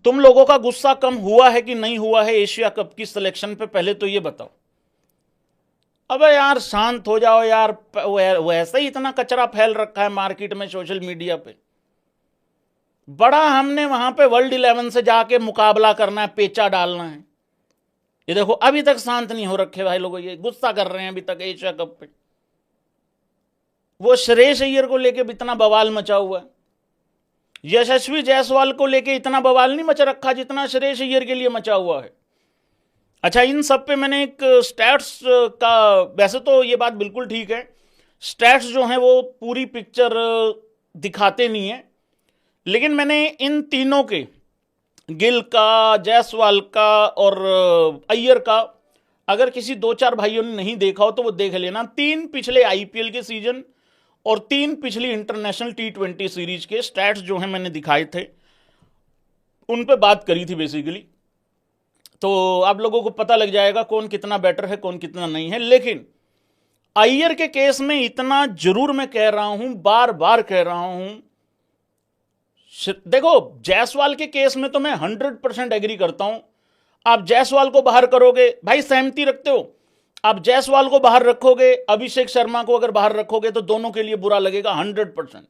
तुम लोगों का गुस्सा कम हुआ है कि नहीं हुआ है एशिया कप की सिलेक्शन पे, पहले तो ये बताओ। अबे यार शांत हो जाओ यार, वैसे ही इतना कचरा फैल रखा है मार्केट में, सोशल मीडिया पे। बड़ा हमने वहां पे वर्ल्ड 11 से जाके मुकाबला करना है, पेचा डालना है। ये देखो अभी तक शांत नहीं हो रखे भाई लोग, ये गुस्सा कर रहे हैं अभी तक एशिया कप पे। वो श्रेयस अय्यर को लेके इतना बवाल मचा हुआ है, यशस्वी जायसवाल को लेके इतना बवाल नहीं मचा रखा जितना श्रेयस अय्यर के लिए मचा हुआ है। अच्छा, इन सब पे मैंने एक स्टैट्स का, वैसे तो ये बात बिल्कुल ठीक है, स्टैट्स जो हैं वो पूरी पिक्चर दिखाते नहीं है, लेकिन मैंने इन तीनों के, गिल का, जायसवाल का और अय्यर का, अगर किसी दो चार भाइयों ने नहीं देखा हो तो वो देख लेना। 3 पिछले आईपीएल के सीजन और 3 पिछली इंटरनेशनल T20 सीरीज के स्टैट्स जो हैं मैंने दिखाए थे, उन पे बात करी थी बेसिकली। तो आप लोगों को पता लग जाएगा कौन कितना बेटर है, कौन कितना नहीं है। लेकिन अय्यर के केस में इतना जरूर मैं कह रहा हूं, बार बार कह रहा हूं, देखो जायसवाल के केस में तो मैं 100% एग्री करता हूं। आप जायसवाल को बाहर करोगे, भाई सहमति रखते हो, आप जायसवाल को बाहर रखोगे, अभिषेक शर्मा को अगर बाहर रखोगे तो दोनों के लिए बुरा लगेगा। 100%,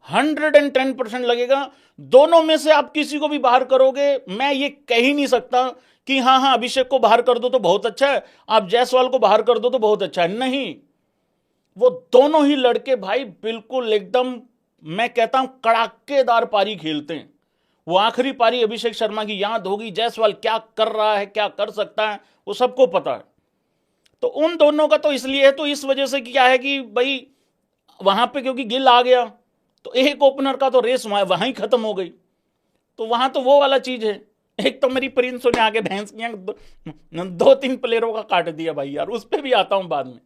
110% लगेगा। दोनों में से आप किसी को भी बाहर करोगे, मैं ये कह ही नहीं सकता कि हाँ हाँ अभिषेक को बाहर कर दो तो बहुत अच्छा है, आप जायसवाल को बाहर कर दो तो बहुत अच्छा है। नहीं, वो दोनों ही लड़के भाई बिल्कुल एकदम, मैं कहता हूं कड़ाकेदार पारी खेलते हैं। वो आखिरी पारी अभिषेक शर्मा की याद होगी, जायसवाल क्या कर रहा है, क्या कर सकता है, वो सबको पता है। तो उन दोनों का तो इसलिए है, तो इस वजह से क्या है कि भाई वहां पे क्योंकि गिल आ गया तो एक ओपनर का तो रेस वहां ही खत्म हो गई। तो वहां तो वो वाला चीज है। एक तो मेरी प्रिंसों ने आगे भैंस किया, 2-3 प्लेयरों का काट दिया भाई यार, उस पर भी आता हूं बाद में।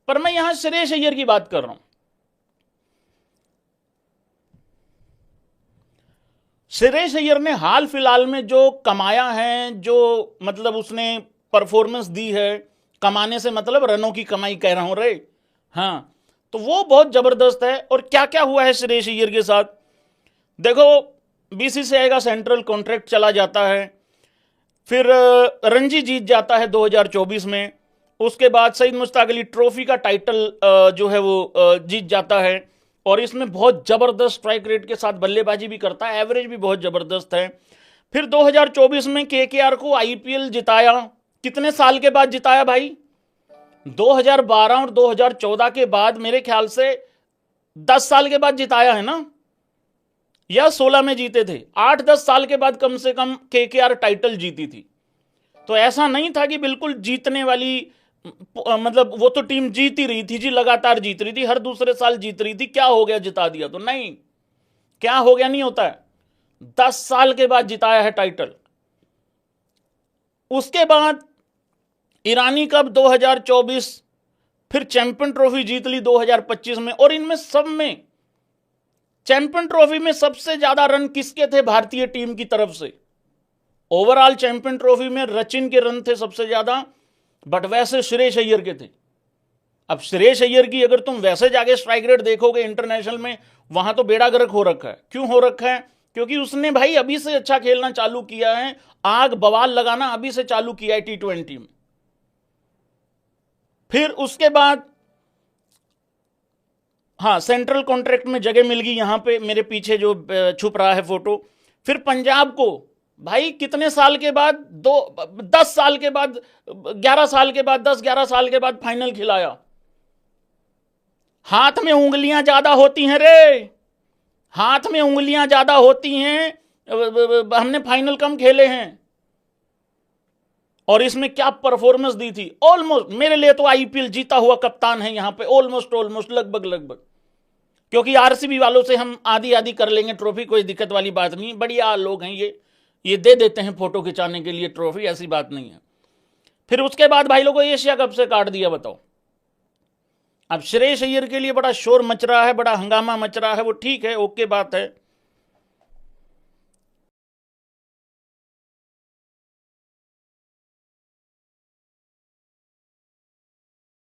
पर मैं यहां श्रेयस अय्यर की बात कर रहा हूं। श्रेयस अय्यर ने हाल फिलहाल में जो कमाया है, जो मतलब उसने परफॉर्मेंस दी है, कमाने से मतलब रनों की कमाई कह रहा हूं रे, हाँ, तो वो बहुत जबरदस्त है। और क्या क्या हुआ है श्रेयस अय्यर के साथ, देखो बीसीसीआई का सेंट्रल कॉन्ट्रैक्ट चला जाता है, फिर रणजी जीत जाता है 2024 में, उसके बाद सईद मुश्ताक अली ट्रॉफी का टाइटल जो है वो जीत जाता है, और इसमें बहुत जबरदस्त स्ट्राइक रेट के साथ बल्लेबाजी भी करता है, एवरेज भी बहुत जबरदस्त है। फिर 2024 में केकेआर को आईपीएल जिताया, कितने साल के बाद जिताया भाई, 2012 और 2014 के बाद, मेरे ख्याल से 10 साल के बाद जिताया है ना, या 16 में जीते थे, 8-10 साल के बाद कम से कम केकेआर टाइटल जीती थी। तो ऐसा नहीं था कि बिल्कुल जीतने वाली, मतलब वो तो टीम जीत ही रही थी जी, लगातार जीत रही थी, हर दूसरे साल जीत रही थी, क्या हो गया जिता दिया तो, नहीं, क्या हो गया नहीं होता है, 10 साल के बाद जिताया है टाइटल। उसके बाद ईरानी कप 2024, फिर चैंपियन ट्रॉफी जीत ली 2025 में, और इनमें सब में, चैंपियन ट्रॉफी में सबसे ज्यादा रन किसके थे भारतीय टीम की तरफ से, ओवरऑल चैंपियन ट्रॉफी में सचिन के रन थे सबसे ज्यादा, बट वैसे श्रेयस अय्यर के थे। अब श्रेयस अय्यर की अगर तुम वैसे जाके स्ट्राइक रेट देखोगे इंटरनेशनल में, वहां तो बेड़ा गर्क हो रखा है। क्यों हो रखा है, क्योंकि उसने भाई अभी से अच्छा खेलना चालू किया है, आग बवाल लगाना अभी से चालू किया है T20 में। फिर उसके बाद हाँ, सेंट्रल कॉन्ट्रैक्ट में जगह मिल गई, यहां पे मेरे पीछे जो छुप रहा है फोटो। फिर पंजाब को भाई कितने साल के बाद, 10 साल के बाद, 11 साल के बाद, 10-11 साल के बाद फाइनल खिलाया। हाथ में उंगलियां ज्यादा होती हैं रे, हाथ में उंगलियां ज्यादा होती हैं, हमने फाइनल कम खेले हैं। और इसमें क्या परफॉर्मेंस दी थी, ऑलमोस्ट मेरे लिए तो आईपीएल जीता हुआ कप्तान है यहां पे, ऑलमोस्ट लगभग, क्योंकि आरसीबी वालों से हम आधी आधी कर लेंगे ट्रॉफी, कोई दिक्कत वाली बात नहीं, बढ़िया लोग हैं ये दे देते हैं फोटो खिंचाने के लिए ट्रॉफी, ऐसी बात नहीं है। फिर उसके बाद भाई लोगों एशिया कप से काट दिया, बताओ। अब श्रेयस अय्यर के लिए बड़ा शोर मच रहा है, बड़ा हंगामा मच रहा है, वो ठीक है, ओके बात है,